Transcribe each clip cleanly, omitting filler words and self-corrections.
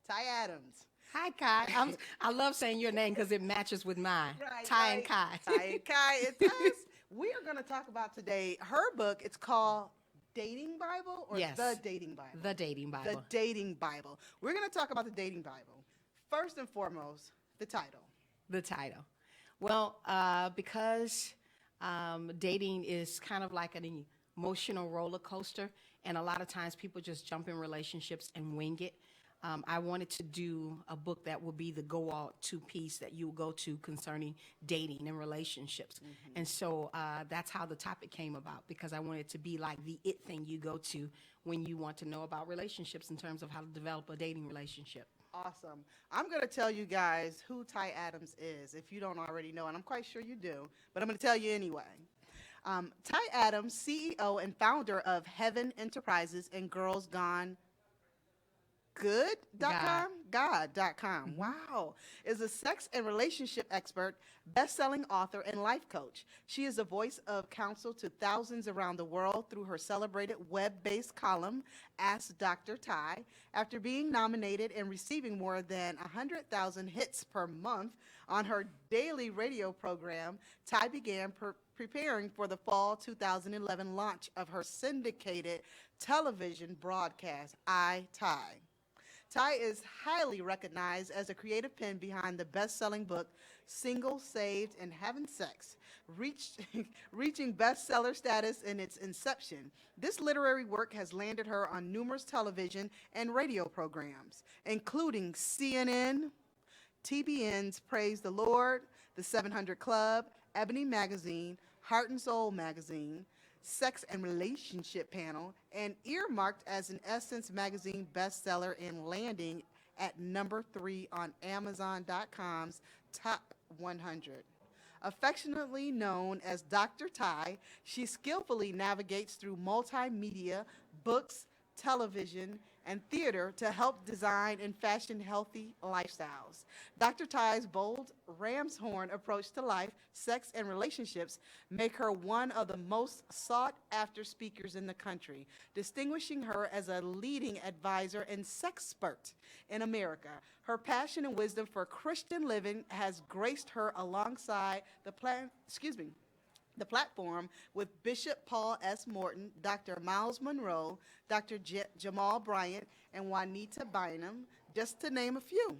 Ty Adams. Hi, Kai. I love saying your name because it matches with mine. Right, Ty and right. Kai. Ty and Kai, it does. We are going to talk about today her book. It's called Dating Bible or The Yes, Dating Bible? the dating The Bible. Dating Bible. We're going to talk about the Dating Bible. First and foremost, the title. The title. Well, because dating is kind of like an emotional roller coaster, and a lot of times people just jump in relationships and wing it. I wanted to do a book that will be the go out to piece that you will go to concerning dating and relationships. And so that's how the topic came about because I wanted to be like the it thing you go to when you want to know about relationships in terms of how to develop a dating relationship. Awesome. I'm going to tell you guys who Ty Adams is if you don't already know, and I'm quite sure you do, but I'm going to tell you anyway. Ty Adams, CEO and founder of Heaven Enterprises and Girls Gone Good.com? God.com. Wow. Is a sex and relationship expert, best-selling author, and life coach. She is a voice of counsel to thousands around the world through her celebrated web-based column, Ask Dr. Ty. After being nominated and receiving more than 100,000 hits per month on her daily radio program, Ty began preparing for the fall 2011 launch of her syndicated television broadcast, Ty. Ty is highly recognized as a creative pen behind the best-selling book Single, Saved, and Having Sex, reaching bestseller status in its inception. This literary work has landed her on numerous television and radio programs, including CNN, TBN's Praise the Lord, The 700 Club, Ebony Magazine, Heart and Soul Magazine, Sex and Relationship Panel, and earmarked as an Essence Magazine bestseller and landing at number 3 on Amazon.com's Top 100. Affectionately known as Dr. Ty, she skillfully navigates through multimedia, books, television, and theater to help design and fashion healthy lifestyles. Dr. Ty's bold, ram's horn approach to life, sex, and relationships make her one of the most sought-after speakers in the country, distinguishing her as a leading advisor and sexpert in America. Her passion and wisdom for Christian living has graced her alongside the platform with Bishop Paul S. Morton, Dr. Miles Monroe, Dr. Jamal Bryant, and Juanita Bynum, just to name a few.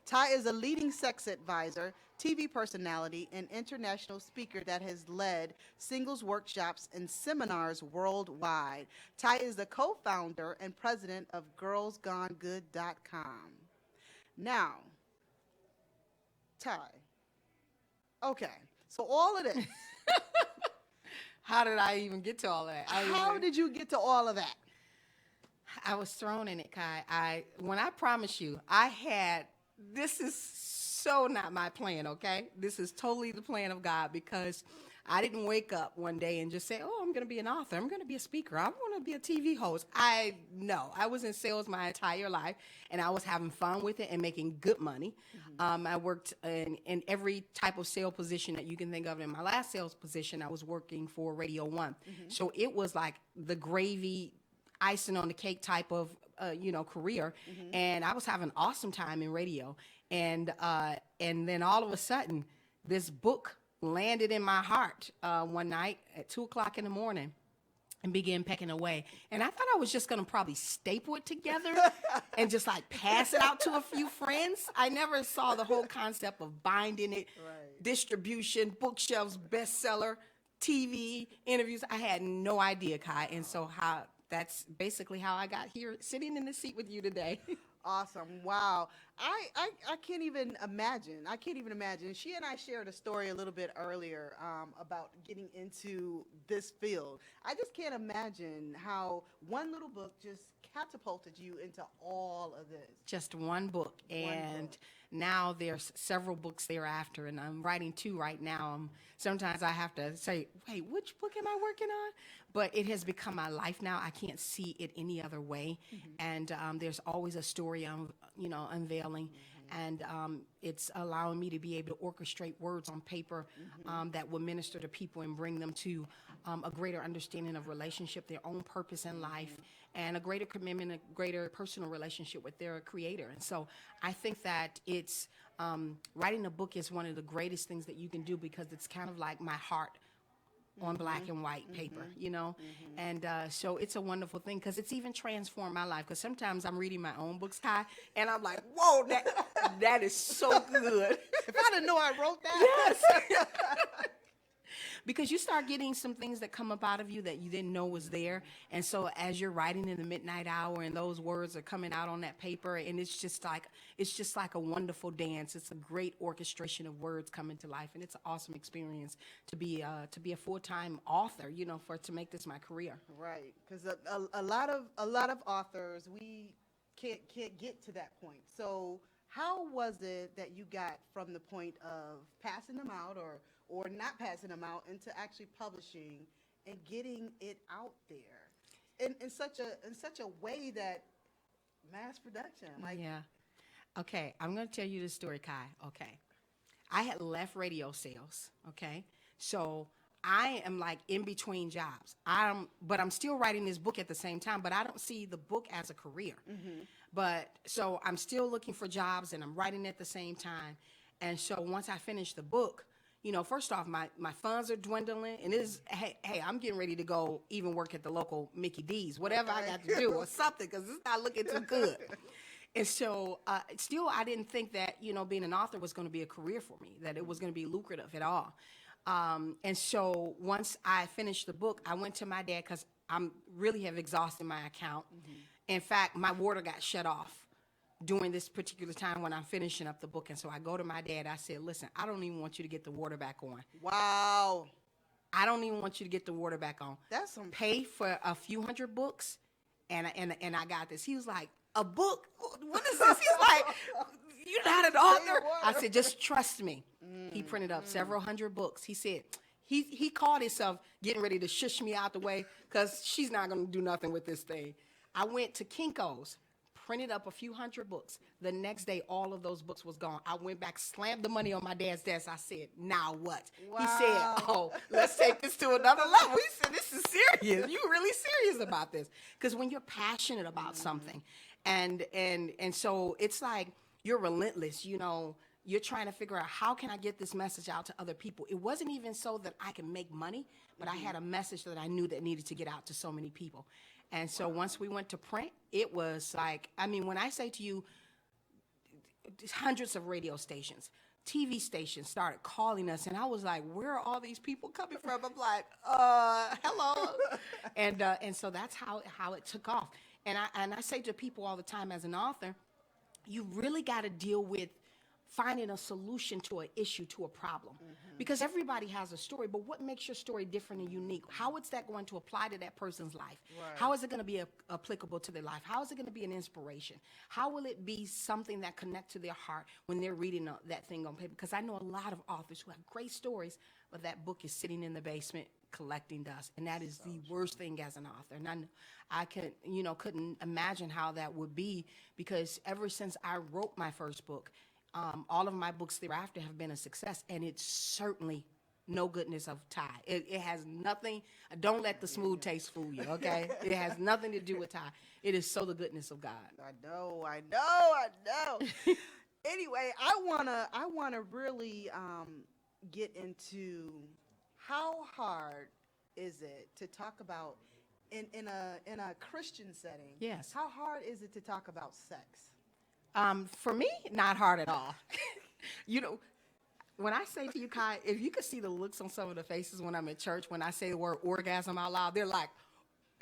Ty is a leading sex advisor, TV personality, and international speaker that has led singles workshops and seminars worldwide. Ty is the co-founder and president of GirlsGoneGood.com. Now, Ty, okay, so all of this, How did I even get to all that? how did you get to all of that? I was thrown in it, Kai. When I promise you, this is so not my plan, okay? This is totally the plan of God because I didn't wake up one day and just say, oh, I'm going to be an author. I'm going to be a speaker. I want to be a TV host. I was in sales my entire life, and I was having fun with it and making good money. I worked in every type of sales position that you can think of. In my last sales position, I was working for Radio 1. So it was like the gravy icing on the cake type of career, and I was having an awesome time in radio, and then all of a sudden this book landed in my heart one night at 2:00 in the morning and began pecking away, and I thought I was just going to probably staple it together and just like pass it out to a few friends. I never saw the whole concept of binding it, distribution, bookshelves, bestseller, TV interviews. I had no idea, Kai, and so that's basically how I got here sitting in the seat with you today. Awesome. Wow. I can't even imagine. I can't even imagine. She and I shared a story a little bit earlier about getting into this field. I just can't imagine how one little book just catapulted you into all of this. Just one book, and now there's several books thereafter, and I'm writing 2 right now. Sometimes I have to say, wait, which book am I working on? But it has become my life now. I can't see it any other way, and there's always a story I'm, unveiling, and it's allowing me to be able to orchestrate words on paper that will minister to people and bring them to a greater understanding of relationship, their own purpose in life, and a greater commitment, a greater personal relationship with their creator. And so I think that it's writing a book is one of the greatest things that you can do, because it's kind of like my heart on black and white paper, you know? And so it's a wonderful thing, because it's even transformed my life. Because sometimes I'm reading my own books, Kai, and I'm like, whoa, that is so good. If I didn't know I wrote that. Yes. Because you start getting some things that come up out of you that you didn't know was there. And so as you're writing in the midnight hour and those words are coming out on that paper, and it's just like a wonderful dance. It's a great orchestration of words coming to life, and it's an awesome experience to be a full-time author, you know, to make this my career. Right, because a lot of authors, we can't get to that point. So how was it that you got from the point of passing them out or not passing them out into actually publishing and getting it out there in such a way that mass production, like? Yeah. Okay, I'm going to tell you the story, Kai. Okay. I had left radio sales, okay? So I am like in between jobs. But I'm still writing this book at the same time, but I don't see the book as a career. But so I'm still looking for jobs, and I'm writing at the same time. And so once I finish the book, you know, first off, my funds are dwindling, and hey, I'm getting ready to go even work at the local Mickey D's, whatever I got to do or something, because it's not looking too good. And so still, I didn't think that, you know, being an author was going to be a career for me, that it was going to be lucrative at all. And so once I finished the book, I went to my dad, because I'm really have exhausted my account. In fact, my water got shut off during this particular time when I'm finishing up the book. And so I go to my dad. I said, listen, I don't even want you to get the water back on. Wow. I don't even want you to get the water back on. That's some... Pay for a few hundred books, and I got this. He was like, a book? What is this? He's like, you're not an author? I said, just trust me. He printed up several hundred books. He said, he called himself getting ready to shush me out the way, because she's not going to do nothing with this thing. I went to Kinko's, printed up a few hundred books. The next day, all of those books was gone. I went back, slammed the money on my dad's desk. I said, now what? Wow. He said, oh, let's take this to another level. He said, this is serious. You really serious about this? Because when you're passionate about something, and so it's like you're relentless, you know, you're trying to figure out, how can I get this message out to other people? It wasn't even so that I can make money, but I had a message that I knew that needed to get out to so many people. And so once we went to print, it was like, I mean, when I say to you, hundreds of radio stations, TV stations started calling us, and I was like, where are all these people coming from? I'm like, hello. And so that's how it took off. And I say to people all the time, as an author, you really got to deal with finding a solution to an issue, to a problem. Because everybody has a story, but what makes your story different and unique? How is that going to apply to that person's life? Right. How is it going to be applicable to their life? How is it going to be an inspiration? How will it be something that connects to their heart when they're reading that thing on paper? Because I know a lot of authors who have great stories, but that book is sitting in the basement collecting dust, and that is the worst thing as an author. And I couldn't imagine how that would be, because ever since I wrote my first book, all of my books thereafter have been a success, and it's certainly no goodness of Ty. It has nothing. Don't let the smooth taste fool you, okay? It has nothing to do with Ty. It is so the goodness of God. I know. Anyway, I wanna really get into how hard is it to talk about in a Christian setting. Yes. How hard is it to talk about sex? For me, not hard at all. You know, when I say to you, Kai, if you could see the looks on some of the faces when I'm at church, when I say the word orgasm out loud, they're like,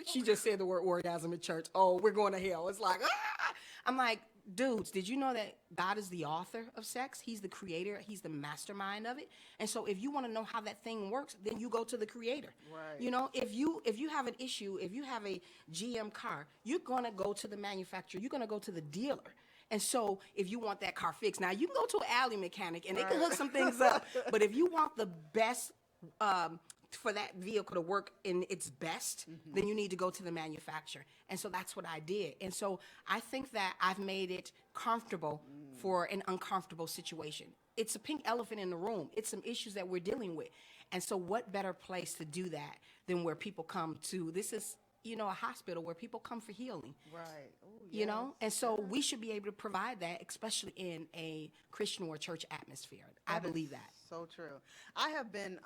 she just said the word orgasm in church. Oh, we're going to hell. It's like, ah! I'm like, dudes, did you know that God is the author of sex? He's the creator. He's the mastermind of it. And so if you want to know how that thing works, then you go to the creator. Right. You know, if you have an issue, if you have a GM car, you're going to go to the manufacturer. You're going to go to the dealer. And so if you want that car fixed, now you can go to an alley mechanic and they can hook some things up. But if you want the best for that vehicle to work in its best, then you need to go to the manufacturer. And so that's what I did. And so I think that I've made it comfortable for an uncomfortable situation. It's a pink elephant in the room. It's some issues that we're dealing with. And so what better place to do that than where people come to? This is a hospital where people come for healing. Right. Ooh, You know, and so yes. we should be able to provide that, especially in a Christian or church atmosphere. I That is believe that. so true. I have been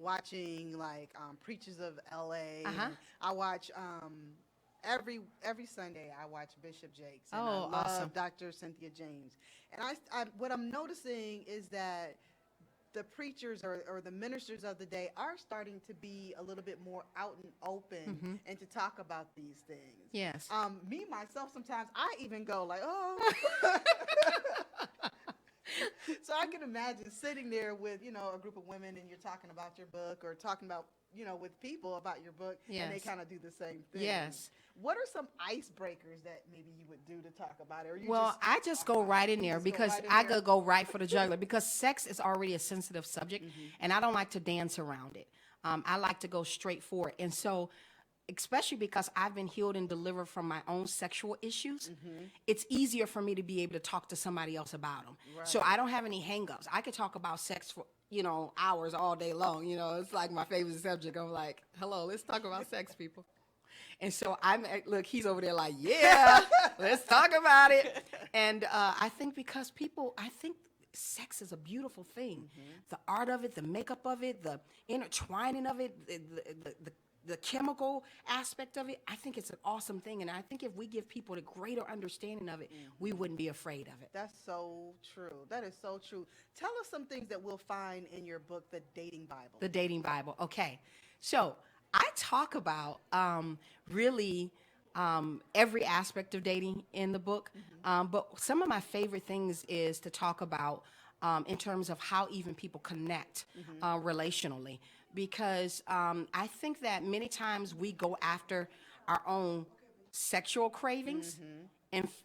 watching like Preachers of LA. Uh-huh. And I watch every Sunday. I watch Bishop Jakes, and I Oh, love awesome. Dr. Cynthia James. And I what I'm noticing is that the preachers or the ministers of the day are starting to be a little bit more out and open and to talk about these things. Yes. Me myself, sometimes I even go like, oh. So I can imagine sitting there with, a group of women and you're talking about your book or talking about, with people about your book and they Yes. kind of do the same thing. Yes. What are some icebreakers that maybe you would do to talk about it? Or you Well, I just go right in there just go because right in I there? could go right for the jugular because sex is already a sensitive subject, and I don't like to dance around it. I like to go straight for it, and so, especially because I've been healed and delivered from my own sexual issues, it's easier for me to be able to talk to somebody else about them. So I don't have any hangups. I could talk about sex for hours all day long. It's like my favorite subject. I'm like, hello, let's talk about sex, people. And so look, he's over there like, yeah, let's talk about it. And I think because I think sex is a beautiful thing. The art of it, the makeup of it, the intertwining of it, the chemical aspect of it, I think it's an awesome thing. And I think if we give people a greater understanding of it, we wouldn't be afraid of it. That's so true. That is so true. Tell us some things that we'll find in your book, The Dating Bible. The Dating Bible. Okay. So I talk about really every aspect of dating in the book. But some of my favorite things is to talk about in terms of how even people connect relationally. Because I think that many times we go after our own sexual cravings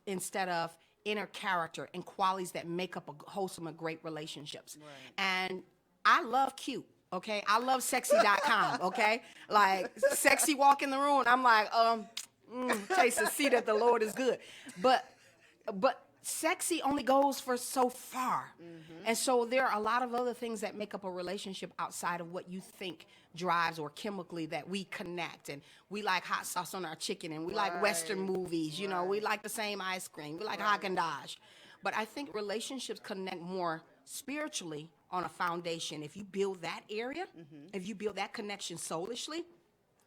instead of inner character and qualities that make up a wholesome and great relationships. Right. And I love cute. Okay, I love sexy.com. Okay, like sexy walk in the room. I'm like, taste to see that the Lord is good. But sexy only goes for so far. And so there are a lot of other things that make up a relationship outside of what you think drives or chemically that we connect. And we like hot sauce on our chicken, and we like Western movies. We like the same ice cream. We like Haagen-Dazs. But I think relationships connect more spiritually on a foundation. If you build that area, if you build that connection soulishly,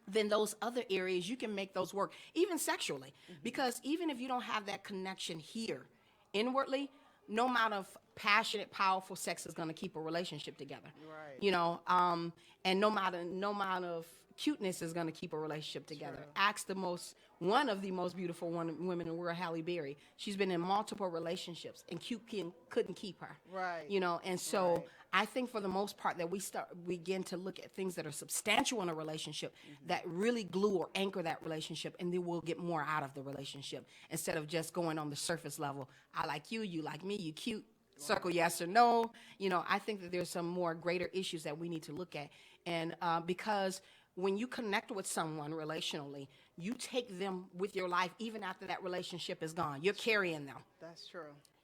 then those other areas, you can make those work, even sexually. Because even if you don't have that connection here inwardly, no amount of passionate, powerful sex is going to keep a relationship together. Right. And no amount of cuteness is going to keep a relationship together. True. Ask one of the most beautiful women in the world, Halle Berry. She's been in multiple relationships, and couldn't keep her. Right. And so Right. I think for the most part that we begin to look at things that are substantial in a relationship that really glue or anchor that relationship, and then we'll get more out of the relationship instead of just going on the surface level. I like you, you like me, you cute, circle yes or no. I think that there's some more greater issues that we need to look at. And because when you connect with someone relationally, you take them with your life even after that relationship is gone. You're carrying them. That's true.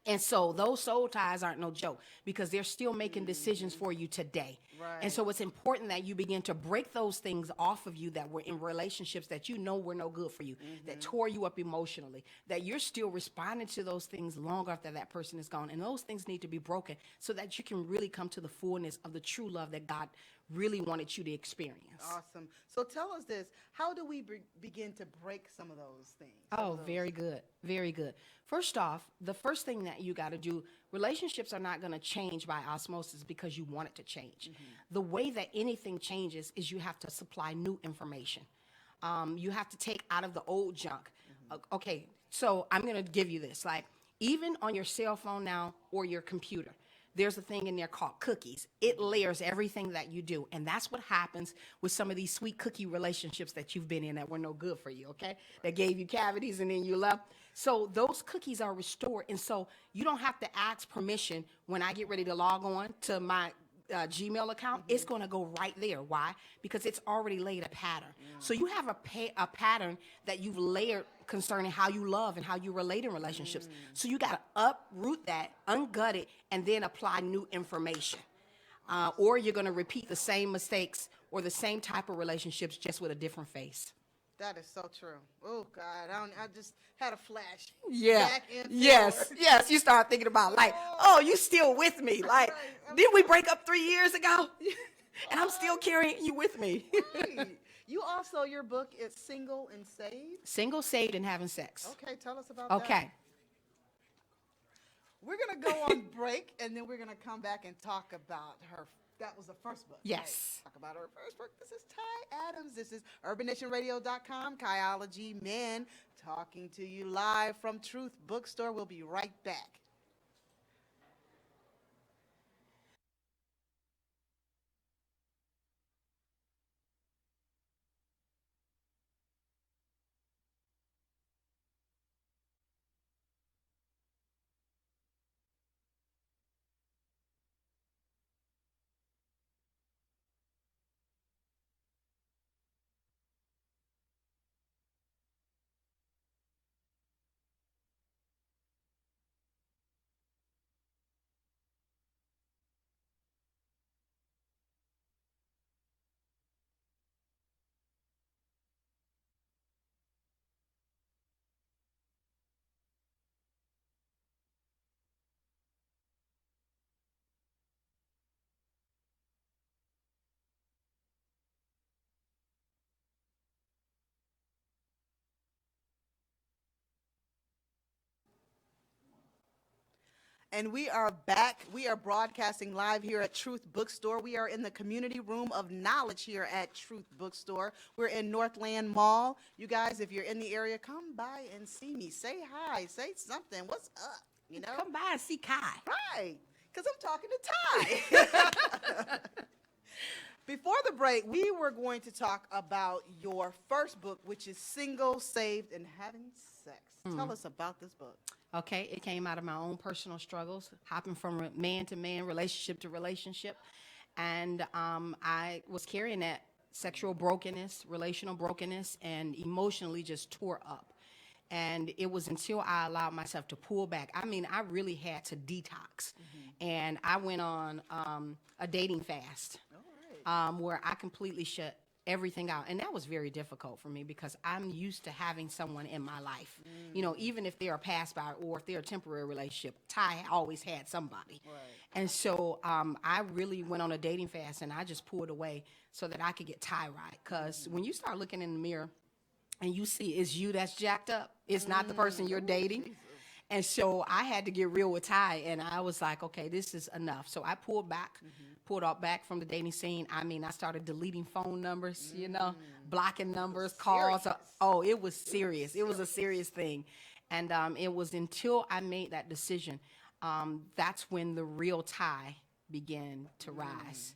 And so those soul ties aren't no joke because they're still making decisions for you today. Right. And so it's important that you begin to break those things off of you that were in relationships that you know were no good for you, that tore you up emotionally, that you're still responding to those things long after that person is gone. And those things need to be broken so that you can really come to the fullness of the true love that God really wanted you to experience. Awesome. So tell us this. How do we begin to break some of those things? Oh, very good. Very good. First off, the first thing that you got to do, relationships are not going to change by osmosis because you want it to change. The way that anything changes is you have to supply new information. You have to take out of the old junk. Okay, so I'm going to give you this. Like, even on your cell phone now or your computer, there's a thing in there called cookies. It layers everything that you do. And that's what happens with some of these sweet cookie relationships that you've been in that were no good for you, okay? That gave you cavities and then you left. So those cookies are restored. And so you don't have to ask permission when I get ready to log on to my Gmail account. It's going to go right there. Why? Because it's already laid a pattern. So you have a pattern that you've layered concerning how you love and how you relate in relationships. So you got to uproot that, ungut it, and then apply new information. Or you're going to repeat the same mistakes or the same type of relationships just with a different face. That is so true. Oh God, I just had a flash. Yeah. Back and Yes. forward. Yes. You start thinking about like, oh, you still with me? Like, Right. did we break up 3 years ago? And I'm still Right. carrying you with me. Right. You also, your book is Single and Saved. Single, saved, and having sex. Okay, tell us about that. Okay. We're gonna go on break, and then we're gonna come back and talk about her. That was the first book. Yes. Right? Talk about her first book. This is Ty Adams. This is UrbanNationRadio.com. Kaiology Men talking to you live from Truth Bookstore. We'll be right back. And we are back. We are broadcasting live here at Truth Bookstore. We are in the community room of knowledge here at Truth Bookstore. We're in Northland Mall. You guys, if you're in the area, come by and see me. Say hi. Say something. What's up? You know? Come by and see Kai. Right. Because I'm talking to Ty. Before the break, we were going to talk about your first book, which is Single, Saved, and Having Sex. Tell us about this book. Okay, it came out of my own personal struggles, hopping from man to man, relationship to relationship. And I was carrying that sexual brokenness, relational brokenness, and emotionally just tore up. And it was until I allowed myself to pull back. I mean, I really had to detox. And I went on a dating fast where I completely shut everything out. And that was very difficult for me because I'm used to having someone in my life. You know, even if they're a pass by or if they're a temporary relationship, Ty always had somebody. Right. And so I really went on a dating fast and I just pulled away so that I could get Ty right. Because when you start looking in the mirror and you see it's you that's jacked up, it's not the person you're dating. And so I had to get real with Ty, and I was like, okay, this is enough. So I pulled back, pulled out back from the dating scene. I mean, I started deleting phone numbers, you know, blocking numbers, calls. Serious. Oh, it was serious. It was a serious thing. And it was until I made that decision, that's when the real Ty began to rise.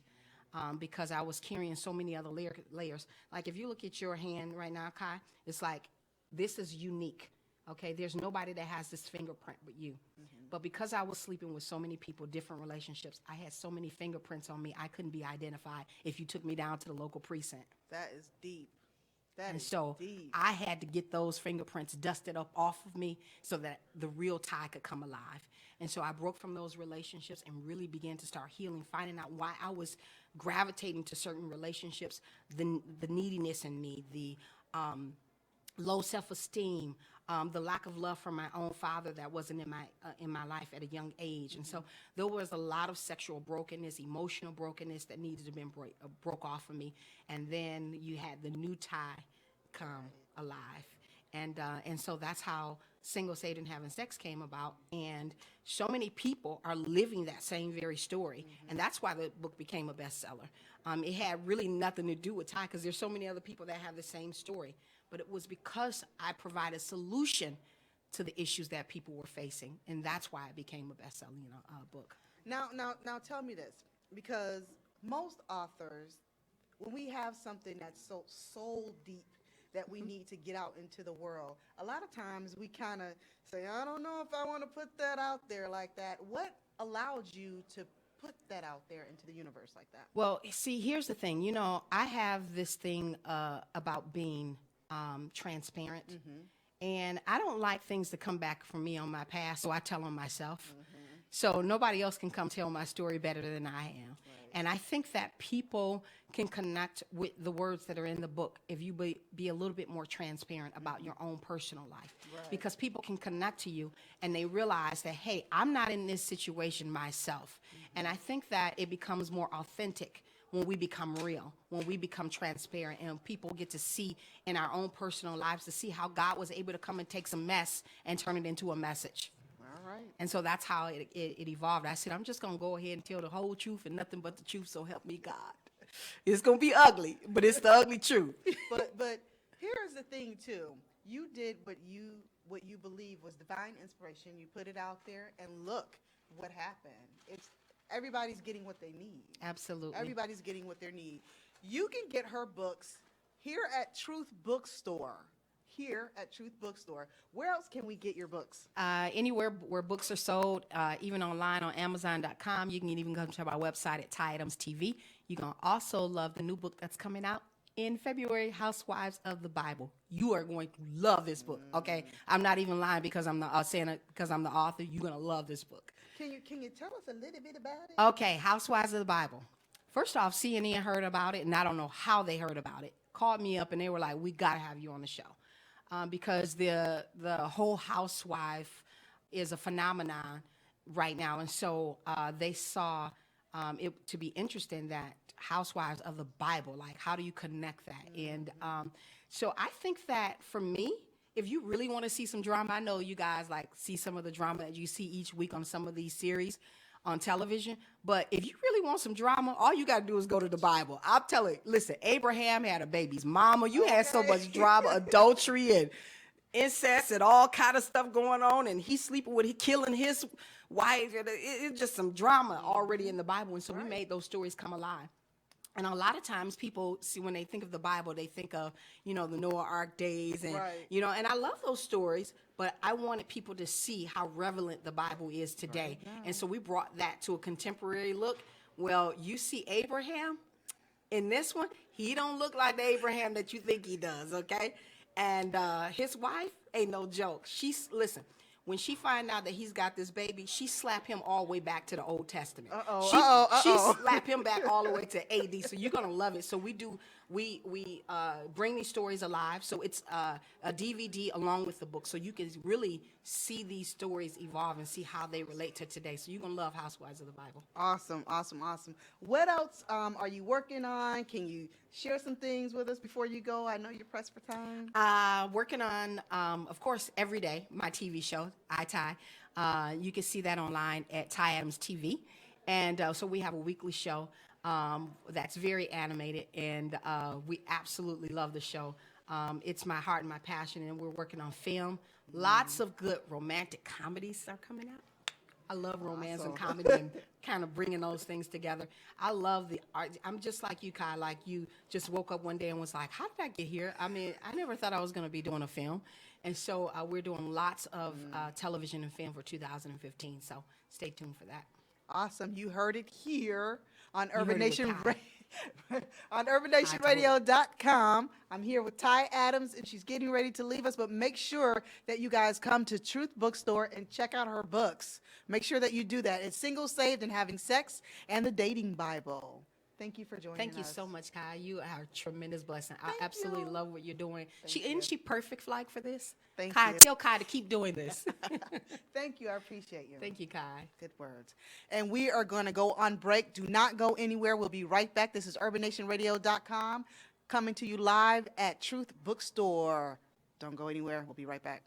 Because I was carrying so many other layers. Like if you look at your hand right now, Kai, it's like, this is unique. Okay, there's nobody that has this fingerprint but you. But because I was sleeping with so many people, different relationships, I had so many fingerprints on me, I couldn't be identified if you took me down to the local precinct. That is deep. That And is so deep. I had to get those fingerprints dusted up off of me so that the real Ty could come alive. And so I broke from those relationships and really began to start healing, finding out why I was gravitating to certain relationships, the neediness in me, the low self-esteem, the lack of love from my own father that wasn't in my life at a young age. And so there was a lot of sexual brokenness, emotional brokenness that needed to be broke off of me. And then you had the new Ty come alive. And so that's how Single, Saved, and Having Sex came about. And so many people are living that same very story. And that's why the book became a bestseller. It had really nothing to do with Ty because there's so many other people that have the same story. But it was because I provided solution to the issues that people were facing. And that's why it became a best-selling book. Now, tell me this, because most authors, when we have something that's so soul deep that we need to get out into the world, a lot of times we kind of say, I don't know if I want to put that out there like that. What allowed you to put that out there into the universe like that? Well, see, here's the thing. You know, I have this thing about being transparent. And I don't like things to come back from me on my past, so I tell them myself. So nobody else can come tell my story better than I am. And I think that people can connect with the words that are in the book if you be a little bit more transparent about your own personal life. Right. Because people can connect to you and they realize that, hey, I'm not in this situation myself. And I think that it becomes more authentic when we become real, when we become transparent, and people get to see in our own personal lives to see how God was able to come and take some mess and turn it into a message. All right. And so that's how it evolved. I said, I'm just going to go ahead and tell the whole truth and nothing but the truth, so help me God. It's going to be ugly, but it's the ugly truth. But here's the thing too. You did what you believe was divine inspiration. You put it out there, and look what happened. It's everybody's getting what they need. Absolutely. Everybody's getting what they need. You can get her books here at Truth Bookstore. Here at Truth Bookstore. Where else can we get your books? Anywhere where books are sold, even online on Amazon.com. You can even come to our website at Ty Adams TV. You're going to also love the new book that's coming out in February, Housewives of the Bible. You are going to love this book, okay? I'm not even lying because I'm saying it because I'm the author. You're going to love this book. Can you tell us a little bit about it? Okay, Housewives of the Bible. First off, CNN heard about it, and I don't know how they heard about it. Called me up, and they were like, we got to have you on the show. Because the whole housewife is a phenomenon right now. And so they saw it to be interesting that housewives of the Bible, like how do you connect that? And so I think that for me, if you really want to see some drama, I know you guys like see some of the drama that you see each week on some of these series on television. But if you really want some drama, all you got to do is go to the Bible. I'll tell you, listen, Abraham had a baby's mama. You had so much drama, adultery and incest and all kind of stuff going on. And he's sleeping with, killing his wife. It's just some drama already in the Bible. And so we made those stories come alive. And a lot of times people see when they think of the Bible, they think of, the Noah Ark days and, and I love those stories, but I wanted people to see how relevant the Bible is today. And so we brought that to a contemporary look. Well, you see Abraham in this one, he don't look like the Abraham that you think he does, okay? And his wife ain't no joke. Listen, when she find out that he's got this baby, she slap him all the way back to the Old Testament. She slap him back all the way to AD. So you're gonna love it. So we bring these stories alive. So it's a DVD along with the book, so you can really see these stories evolve and see how they relate to today. So you're gonna love Housewives of the Bible. Awesome. What else are you working on? Can you share some things with us before you go? I know you're pressed for time. Working on, of course, every day, my TV show, Ty. You can see that online at Ty Adams TV. And so we have a weekly show that's very animated, and we absolutely love the show. It's my heart and my passion, and we're working on film. Lots of good romantic comedies are coming out. I love romance and comedy and kind of bringing those things together. I love the art. I'm just like you, Kai, like you just woke up one day and was like, how did I get here? I mean, I never thought I was going to be doing a film. And so we're doing lots of television and film for 2015. So stay tuned for that. Awesome. You heard it here on Urban Nation on UrbanNationRadio.com. I'm here with Ty Adams, and she's getting ready to leave us, but make sure that you guys come to Truth Bookstore and check out her books. Make sure that you do that. It's Single, Saved, and Having Sex, and the Dating Bible. Thank you for joining us. Thank you so much, Kai. You are a tremendous blessing. I absolutely love what you're doing. Isn't she perfect like for this? Thank Kai, you. tell Kai to keep doing this. Thank you. I appreciate you. Thank you, Kai. Good words. And we are going to go on break. Do not go anywhere. We'll be right back. This is UrbanNationRadio.com coming to you live at Truth Bookstore. Don't go anywhere. We'll be right back.